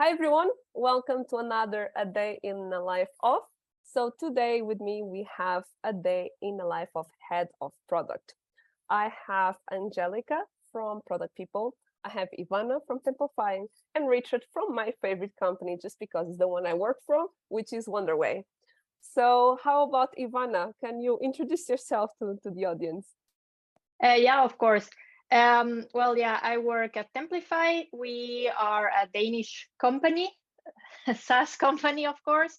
Hi everyone, welcome to another A Day in the Life of. So today with me we have a day in the life of head of product. I have Angelica from Product People, I have Ivana from Simplifying, and Richard from my favorite company just because it's the one I work from, which is Wonderway. So how about Ivana? Can you introduce yourself to the audience? Yeah, of course. I work at Templify. We are a Danish company, a SaaS company, of course.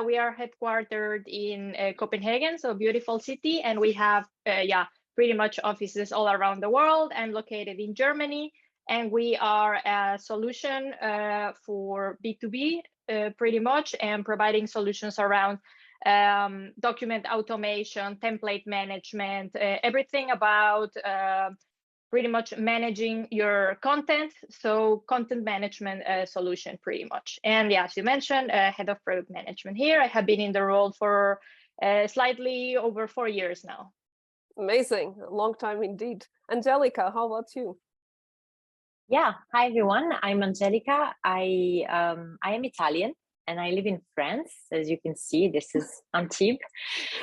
We are headquartered in Copenhagen, so beautiful city, and we have, pretty much offices all around the world and located in Germany. And we are a solution for B2B, pretty much, and providing solutions around document automation, template management, everything about pretty much managing your content. So content management solution pretty much. And yeah, as you mentioned, head of product management here. I have been in the role for slightly over 4 years now. Amazing, a long time indeed. Angelica, how about you? Yeah, hi everyone. I'm Angelica. I am Italian and I live in France. As you can see, this is Antibes.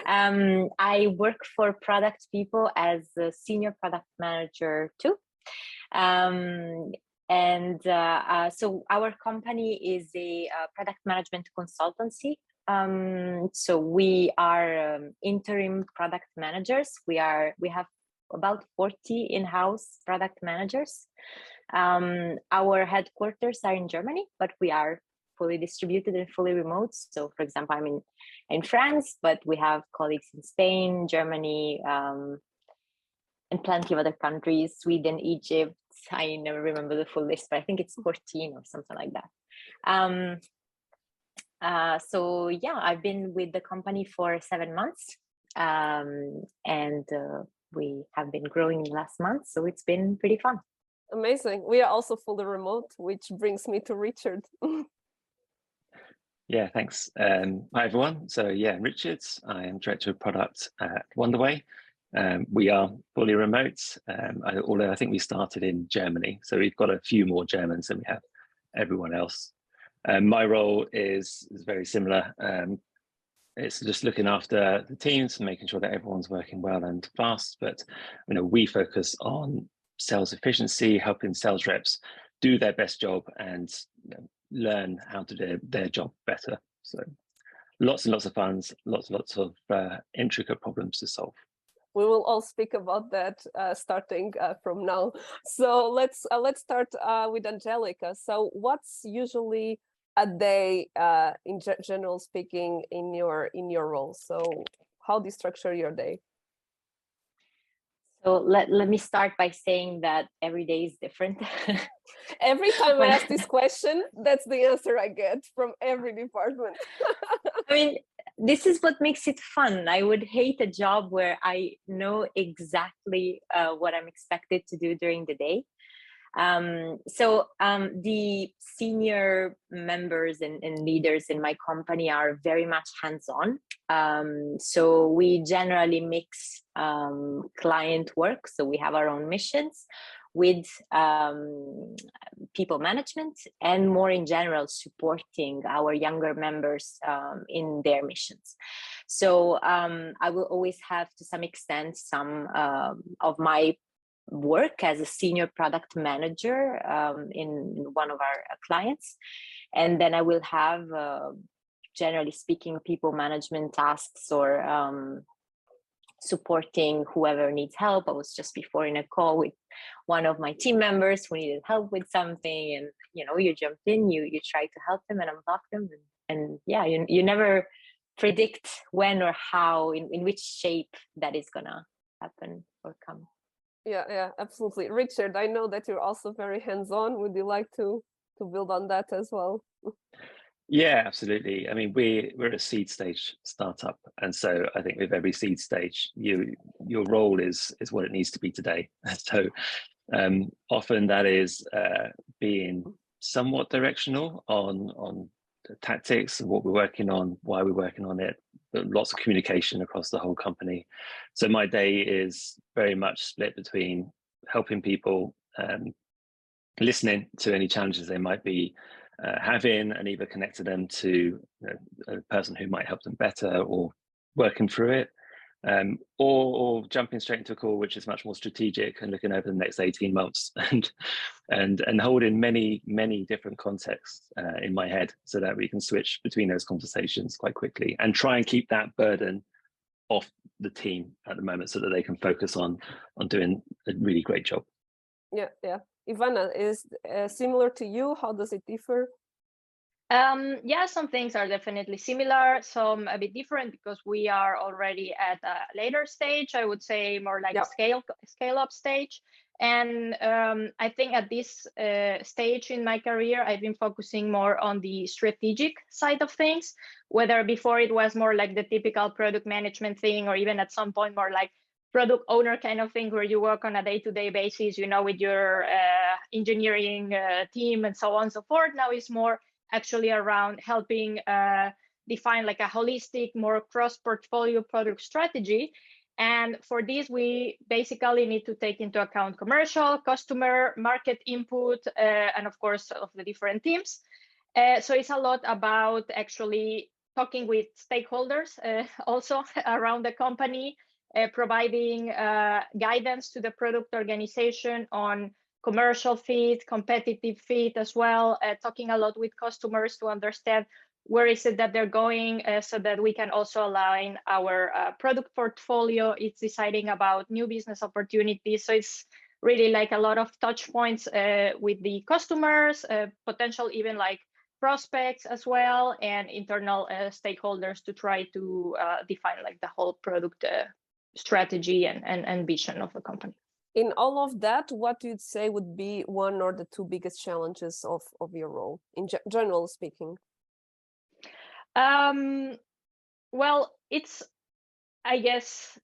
I work for Product People as a senior product manager too. So our company is a product management consultancy. So we are interim product managers. We have about 40 in-house product managers. Our headquarters are in Germany, but we are fully distributed and fully remote. So for example, I'm in France, but we have colleagues in Spain, Germany, and plenty of other countries, Sweden, Egypt. I never remember the full list, but I think it's 14 or something like that. So yeah, I've been with the company for 7 months, and we have been growing in the last month, so it's been pretty fun. Amazing. We are also fully remote, which brings me to Richard. Yeah, thanks. Hi everyone. So yeah, I'm Richard. I am Director of Product at Wonderway. We are fully remote, although I think we started in Germany. So we've got a few more Germans than we have everyone else. My role is very similar. It's just looking after the teams and making sure that everyone's working well and fast. But we focus on sales efficiency, helping sales reps do their best job and learn how to do their job better. So lots and lots of fun, lots of intricate problems to solve. We will all speak about that starting from now. So let's start with Angelica. So what's usually a day, in general speaking, in your role? So how do you structure your day? So let me start by saying that every day is different. Every time I ask this question, that's the answer I get from every department. I mean, this is what makes it fun. I would hate a job where I know exactly what I'm expected to do during the day. The senior members and leaders in my company are very much hands-on. So we generally mix client work. So we have our own missions with people management and more in general supporting our younger members in their missions. So I will always have to some extent some of my work as a senior product manager in one of our clients, and then I will have generally speaking people management tasks or supporting whoever needs help. I was just before in a call with one of my team members who needed help with something, and you jumped in, you try to help them and unblock them, and yeah, you never predict when or how in which shape that is gonna happen or come. Yeah, absolutely. Richard, I know that you're also very hands-on. Would you like to build on that as well? Yeah, absolutely. I mean, we're a seed stage startup, and so I think with every seed stage, your role is what it needs to be today. So often that is being somewhat directional on the tactics and what we're working on, why we're working on it, but lots of communication across the whole company. So my day is very much split between helping people, listening to any challenges they might be have in and either connected them to a person who might help them better or working through it, or jumping straight into a call which is much more strategic and looking over the next 18 months and holding many different contexts in my head so that we can switch between those conversations quite quickly and try and keep that burden off the team at the moment so that they can focus on doing a really great job. Yeah. Ivana, is similar to you? How does it differ? Yeah, some things are definitely similar, some a bit different because we are already at a later stage. I would say more like scale up stage. And I think at this stage in my career, I've been focusing more on the strategic side of things, whether before it was more like the typical product management thing, or even at some point more like product owner kind of thing, where you work on a day-to-day basis, with your engineering team and so on and so forth. Now it's more actually around helping define like a holistic, more cross-portfolio product strategy. And for this, we basically need to take into account commercial, customer, market input, and of course, of the different teams. So it's a lot about actually talking with stakeholders also around the company, providing guidance to the product organization on commercial fit, competitive fit as well, talking a lot with customers to understand where is it that they're going, so that we can also align our product portfolio. It's deciding about new business opportunities. So it's really like a lot of touch points with the customers, potential even like prospects as well, and internal stakeholders to try to define like the whole product strategy and vision of the company. In all of that, what you'd say would be one or the two biggest challenges of your role, in general speaking? Well, it's, I guess,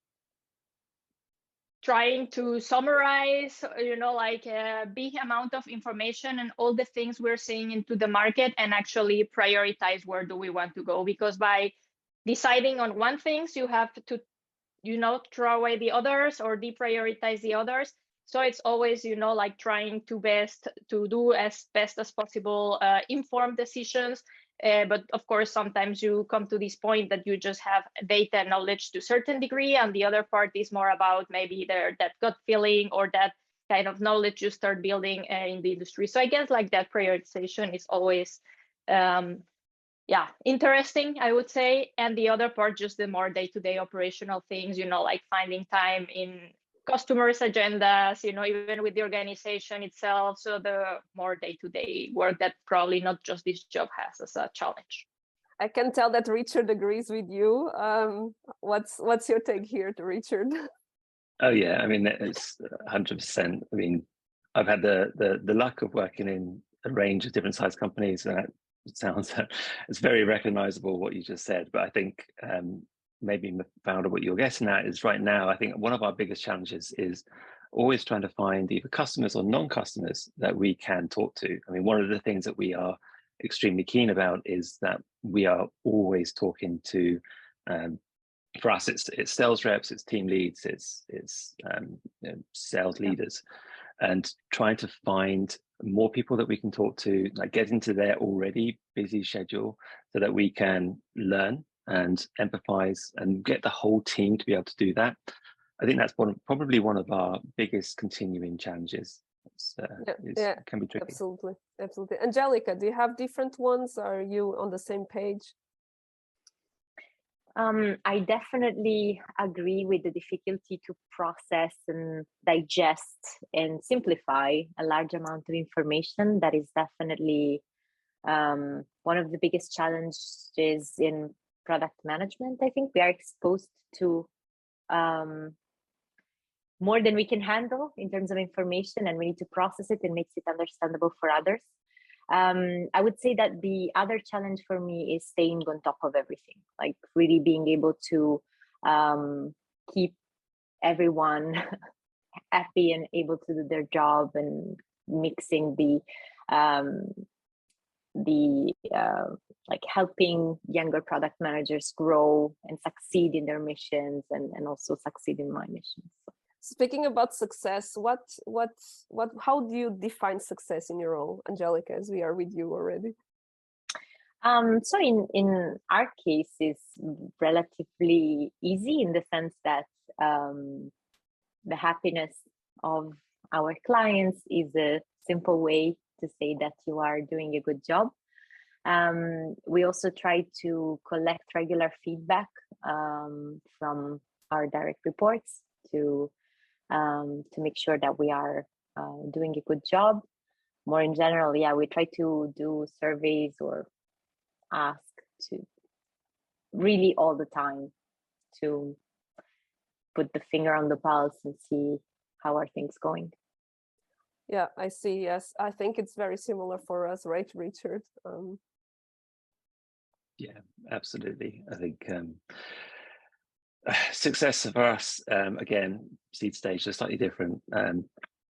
trying to summarize, like a big amount of information and all the things we're seeing into the market, and actually prioritize where do we want to go. Because by deciding on one thing, you have to throw away the others or deprioritize the others. So it's always, like trying to do as best as possible, informed decisions. But of course, sometimes you come to this point that you just have data knowledge to a certain degree, and the other part is more about maybe that gut feeling or that kind of knowledge you start building in the industry. So I guess like that prioritization is always interesting, I would say. And the other part, just the more day-to-day operational things, like finding time in customers' agendas, even with the organization itself. So the more day-to-day work that probably not just this job has as a challenge. I can tell that Richard agrees with you. What's your take here, Richard? Oh yeah, I mean, it's 100%. I mean, I've had the luck of working in a range of different size companies, and it sounds it's very recognizable what you just said. But I think maybe Mafalda, what you're getting at is right now, I think one of our biggest challenges is always trying to find either customers or non-customers that we can talk to. I mean, one of the things that we are extremely keen about is that we are always talking to, for us, it's sales reps, it's team leads, it's sales leaders, and trying to find more people that we can talk to, like get into their already busy schedule so that we can learn and empathize and get the whole team to be able to do that. I think that's probably one of our biggest continuing challenges. It can be tricky. Absolutely. Angelica, do you have different ones? Are you on the same page? I definitely agree with the difficulty to process and digest and simplify a large amount of information. That is definitely one of the biggest challenges in product management. I think we are exposed to more than we can handle in terms of information, and we need to process it and make it understandable for others. I would say that the other challenge for me is staying on top of everything, like really being able to keep everyone happy and able to do their job, and mixing like helping younger product managers grow and succeed in their missions, and also succeed in my missions. Speaking about success, how do you define success in your role, Angelica, as we are with you already? So in our case, it's relatively easy in the sense that the happiness of our clients is a simple way to say that you are doing a good job. We also try to collect regular feedback from our direct reports to make sure that we are doing a good job. More in general, yeah, we try to do surveys or ask to really all the time to put the finger on the pulse and see how are things going. Yeah, I see. Yes, I think it's very similar for us, right, Richard? Yeah, absolutely. I think success for us, again, seed stage is slightly different.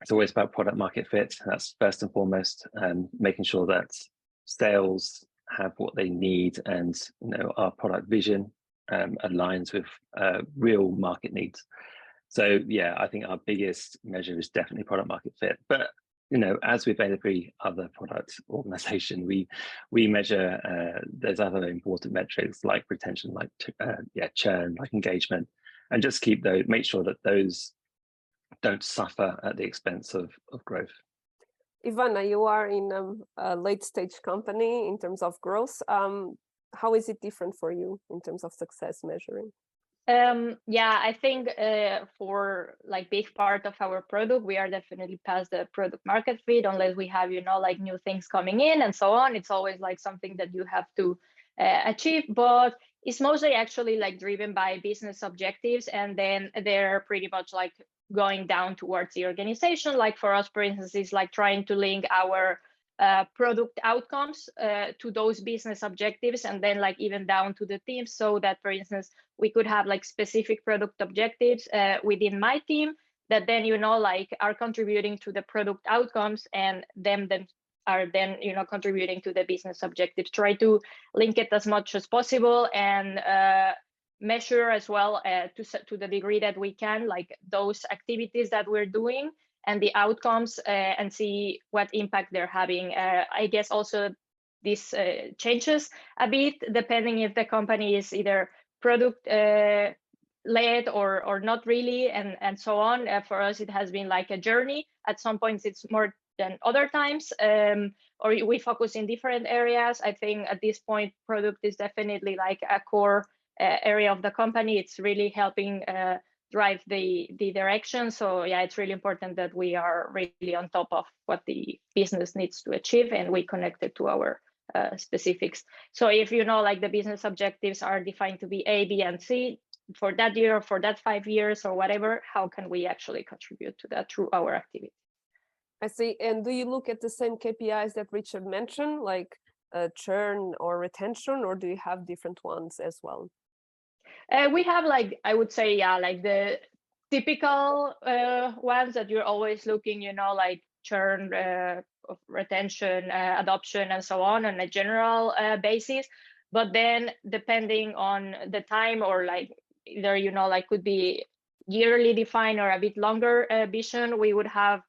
It's always about product market fit. That's first and foremost, making sure that sales have what they need, and our product vision aligns with real market needs. So yeah, I think our biggest measure is definitely product market fit. But as with every other product organization, we measure there's other important metrics like retention, like churn, like engagement, and just make sure that those don't suffer at the expense of growth. Ivana, you are in a late stage company in terms of growth. How is it different for you in terms of success measuring? Yeah, I think for like big part of our product, we are definitely past the product market fit unless we have, like new things coming in and so on. It's always like something that you have to achieve, but it's mostly actually like driven by business objectives, and then they're pretty much like going down towards the organization. Like for us, for instance, is like trying to link our product outcomes to those business objectives, and then like even down to the team, so that for instance we could have like specific product objectives within my team that then like are contributing to the product outcomes, and them then are then contributing to the business objectives. Try to link it as much as possible, and measure as well to the degree that we can, like those activities that we're doing and the outcomes, and see what impact they're having. I guess also this changes a bit depending if the company is either product led or not really, and so on. For us, it has been like a journey. At some points, it's more than other times, or we focus in different areas. I think at this point, product is definitely like a core area of the company. It's really helping drive the direction. So yeah, it's really important that we are really on top of what the business needs to achieve, and we connect it to our specifics. So if like the business objectives are defined to be A, B, and C for that year, or for that 5 years, or whatever, how can we actually contribute to that through our activity? I see. And do you look at the same KPIs that Richard mentioned, like churn or retention, or do you have different ones as well? We have like, I would say, yeah, like the typical ones that you're always looking, like churn, retention, adoption, and so on a general basis. But then depending on the time, or like either, like could be yearly defined or a bit longer vision, we would have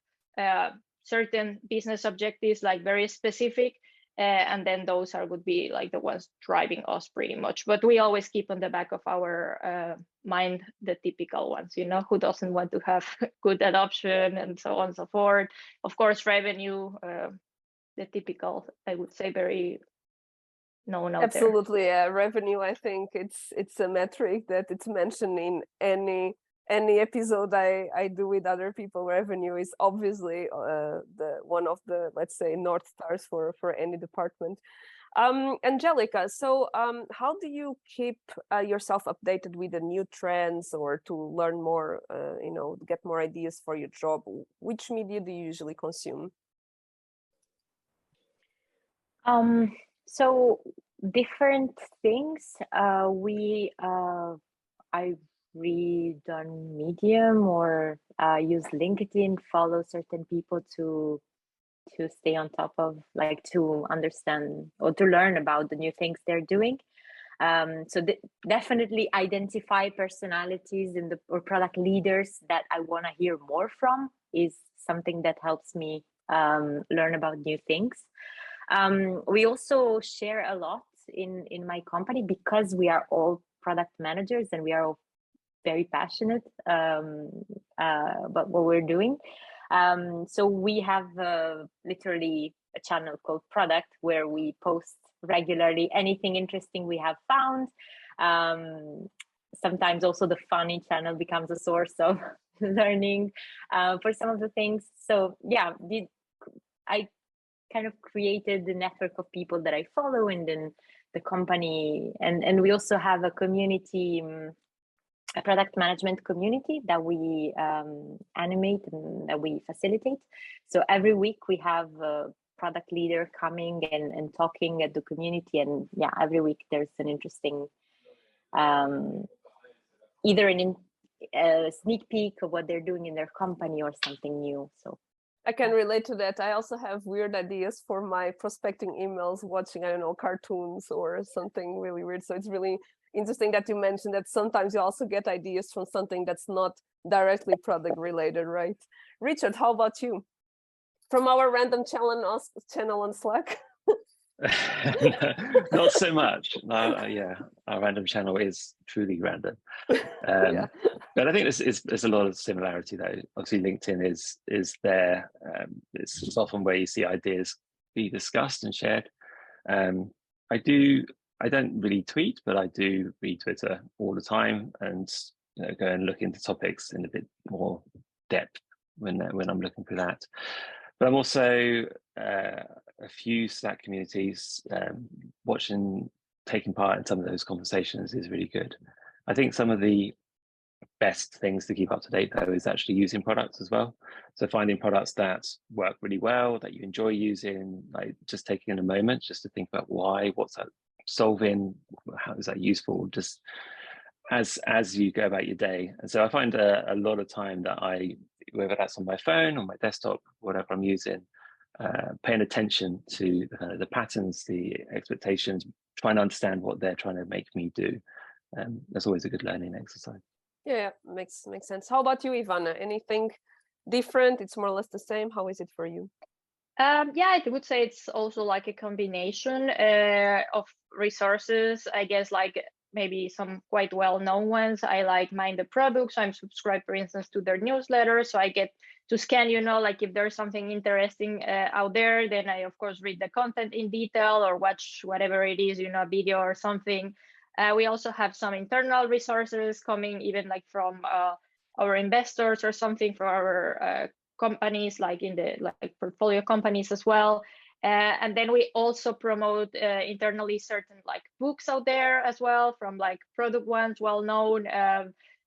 certain business objectives, like very specific. And then those would be like the ones driving us pretty much. But we always keep on the back of our mind the typical ones, who doesn't want to have good adoption and so on and so forth. Of course, revenue, the typical, I would say, very known out there. Absolutely, yeah. Revenue, I think it's a metric that it's mentioned in any episode I do with other people. Revenue is obviously the one of the, let's say, North Stars for any department. Angelica, so how do you keep yourself updated with the new trends, or to learn more, get more ideas for your job? Which media do you usually consume? So different things. I read on Medium, or use LinkedIn, follow certain people to stay on top of, like, to understand or to learn about the new things they're doing. So definitely identify personalities in the or product leaders that I want to hear more from is something that helps me learn about new things. We also share a lot in my company because we are all product managers and we are all very passionate about what we're doing. So we have literally a channel called Product where we post regularly anything interesting we have found. Sometimes also the funny channel becomes a source of learning for some of the things. So yeah, I kind of created the network of people that I follow, and then the company, and we also have a community, a product management community that we animate and that we facilitate. So every week we have a product leader coming and talking at the community, and yeah, every week there's an interesting either a sneak peek of what they're doing in their company or something new. So I can relate to that. I also have weird ideas for my prospecting emails, watching, I don't know, cartoons or something really weird. So it's really interesting that you mentioned that sometimes you also get ideas from something that's not directly product related, right? Richard, how about you? From our random channel on Slack? Not so much. Yeah, our random channel is truly random. Yeah. But I think there's a lot of similarity though. Obviously, LinkedIn is there. It's often where you see ideas be discussed and shared. I don't really tweet, but I do read Twitter all the time and go and look into topics in a bit more depth when I'm looking for that. But I'm also a few Slack communities. Taking part in some of those conversations is really good. I think some of the best things to keep up to date though is actually using products as well. So finding products that work really well, that you enjoy using, like just taking a moment just to think about why, what's that solving, how is that useful, just as you go about your day. And so I find a lot of time that whether that's on my phone or my desktop, whatever I'm using, paying attention to the patterns, the expectations, trying to understand what they're trying to make me do. That's always a good learning exercise. Yeah, makes sense. How about you, Ivana? Anything different? It's more or less the same. How is it for you? Yeah, I would say it's also like a combination of resources. I guess like maybe some quite well-known ones. I like Mind the Product, so I'm subscribed, for instance, to their newsletter. So I get to scan, like if there's something interesting out there, then I of course read the content in detail or watch whatever it is, a video or something. We also have some internal resources coming even like from our investors or something for our companies, like in the portfolio companies as well. And then we also promote internally certain like books out there as well, from like product ones, well known,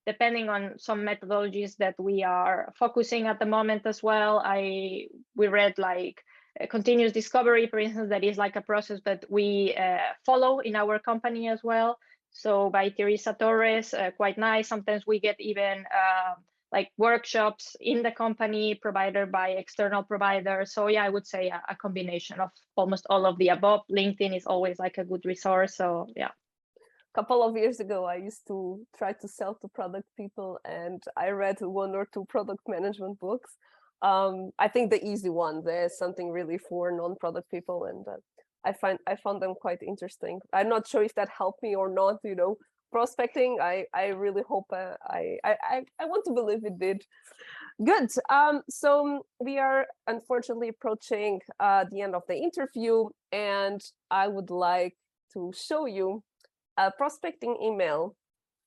depending on some methodologies that we are focusing at the moment as well. We read like continuous discovery, for instance, that is like a process that we follow in our company as well. So by Teresa Torres, quite nice. Sometimes we get even like workshops in the company provided by external providers. So yeah, I would say a combination of almost all of the above. LinkedIn is always like a good resource. So yeah. A couple of years ago, I used to try to sell to product people, and I read 1 or 2 product management books. I think the easy one, there's something really for non-product people, and I found them quite interesting. I'm not sure if that helped me or not, prospecting. I really hope I want to believe it did. Good. So we are unfortunately approaching the end of the interview, and I would like to show you a prospecting email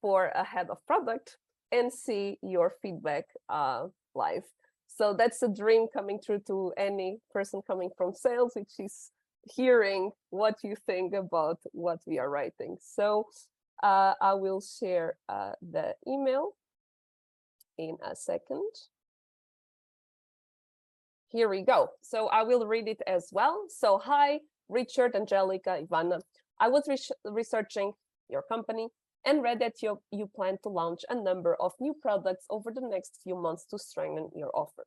for a head of product and see your feedback live. So that's a dream coming true to any person coming from sales, which is hearing what you think about what we are writing. So I will share the email in a second. Here we go. So I will read it as well. So hi, Richard, Angelica, Ivana. I was researching your company and read that you plan to launch a number of new products over the next few months to strengthen your offer.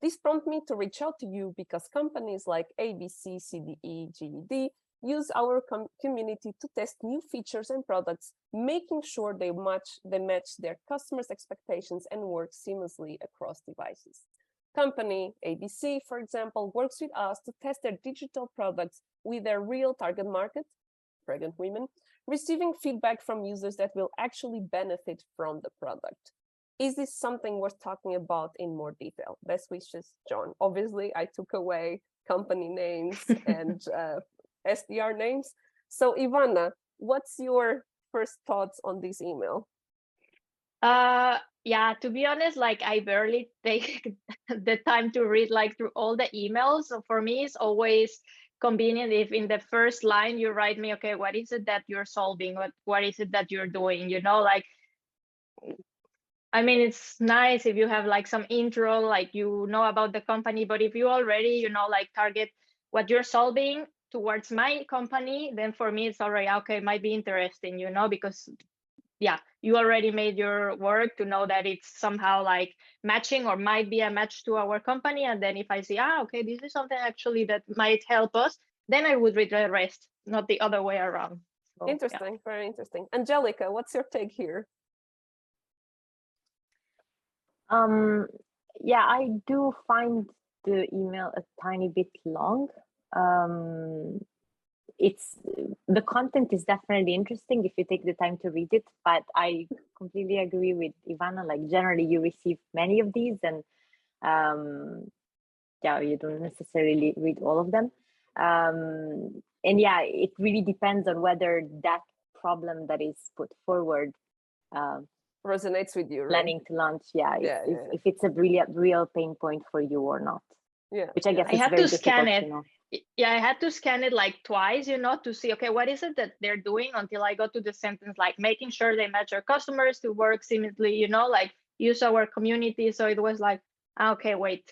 This prompted me to reach out to you because companies like ABC, CDE, GED use our community to test new features and products, making sure they match their customers' expectations and work seamlessly across devices. Company ABC, for example, works with us to test their digital products with their real target market, pregnant women, receiving feedback from users that will actually benefit from the product. Is this something worth talking about in more detail? Best wishes, John. Obviously, I took away company names and SDR names. So Ivana, what's your first thoughts on this email? Yeah, to be honest, like I barely take the time to read like through all the emails. So for me, it's always convenient if in the first line you write me, okay, what is it that you're solving? What is it that you're doing? You know, like, I mean, it's nice if you have like some intro, like you know about the company, but if you already, you know, like target what you're solving towards my company, then for me, it's already, okay, might be interesting, you know, because yeah, you already made your work to know that it's somehow like matching or might be a match to our company. And then if I see, okay, this is something actually that might help us, then I would read the rest, not the other way around. So, interesting, yeah. very interesting. Angelica, what's your take here? Yeah, I do find the email a tiny bit long. The content is definitely interesting if you take the time to read it, but I completely agree with Ivana. Like generally you receive many of these and yeah, you don't necessarily read all of them. And yeah, it really depends on whether that problem that is put forward resonates with you, right? Planning to launch, if it's a real pain point for you or not. Yeah, which I guess I is had very to scan difficult it. to know. Yeah, I had to scan it like twice, you know, to see, okay, what is it that they're doing until I got to the sentence, like making sure they match our customers to work seamlessly, you know, like use our community. So it was like, okay, wait,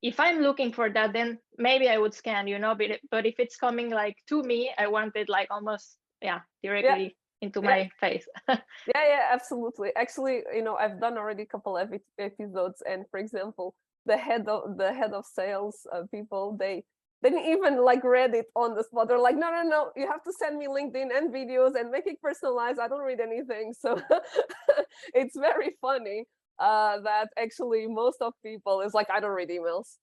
if I'm looking for that, then maybe I would scan, you know, but if it's coming like to me, I want it like almost, directly into my face. Yeah, absolutely. Actually, you know, I've done already a couple of episodes, and for example, the head of sales people, they didn't even like read it on the spot. They're like, no, you have to send me LinkedIn and videos and make it personalized. I don't read anything. So it's very funny that actually most of people is like, I don't read emails.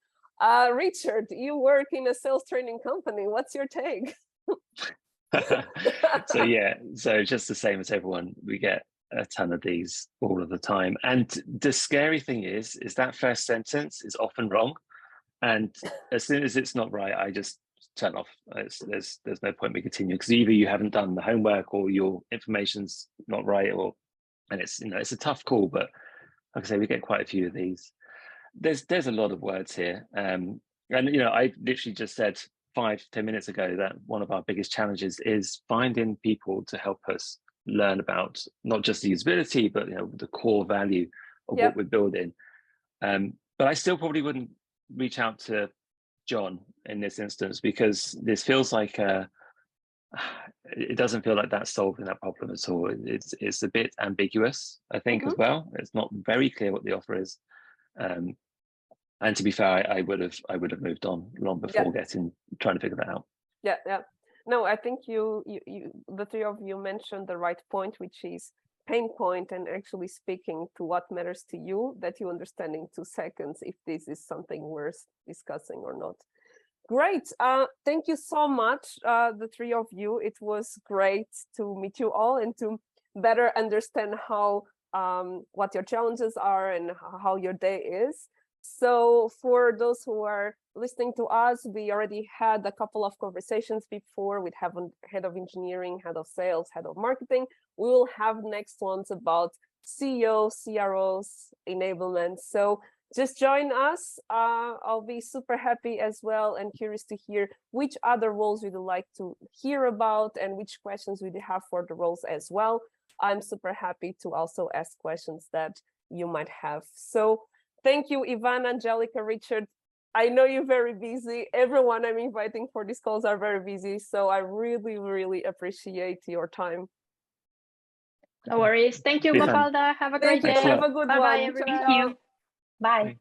Richard, you work in a sales training company. What's your take? So yeah, so just the same as everyone, we get a ton of these all of the time. And the scary thing is that first sentence is often wrong. And as soon as it's not right, I just turn off. There's no point me continuing, because either you haven't done the homework or your information's not right, and it's, you know, it's a tough call. But like I say, we get quite a few of these. There's a lot of words here. And you know, I literally just said 5-10 minutes ago that one of our biggest challenges is finding people to help us learn about not just the usability, but, you know, the core value of what we're building. But I still probably wouldn't reach out to John in this instance, because this feels like it doesn't feel like that's solving that problem at all. It's a bit ambiguous, I think, as well. It's not very clear what the offer is. And to be fair, I would have moved on long before trying to figure that out. Yeah. No, I think you the three of you mentioned the right point, which is pain point, and actually speaking to what matters to you, that you understand in 2 seconds if this is something worth discussing or not. Great. Thank you so much, the three of you. It was great to meet you all and to better understand how what your challenges are and how your day is. So for those who are listening to us, we already had a couple of conversations before with head of engineering, head of sales, head of marketing. We will have next ones about CEO, CROs, enablement. So just join us. I'll be super happy as well and curious to hear which other roles would you like to hear about and which questions would you have for the roles as well. I'm super happy to also ask questions that you might have. So thank you, Ivana, Angelica, Richard. I know you're very busy. Everyone I'm inviting for these calls are very busy. So I really, really appreciate your time. No worries. Thank you, Mafalda. Have a great day. Have a good one. Bye, everyone. Thank you. Bye.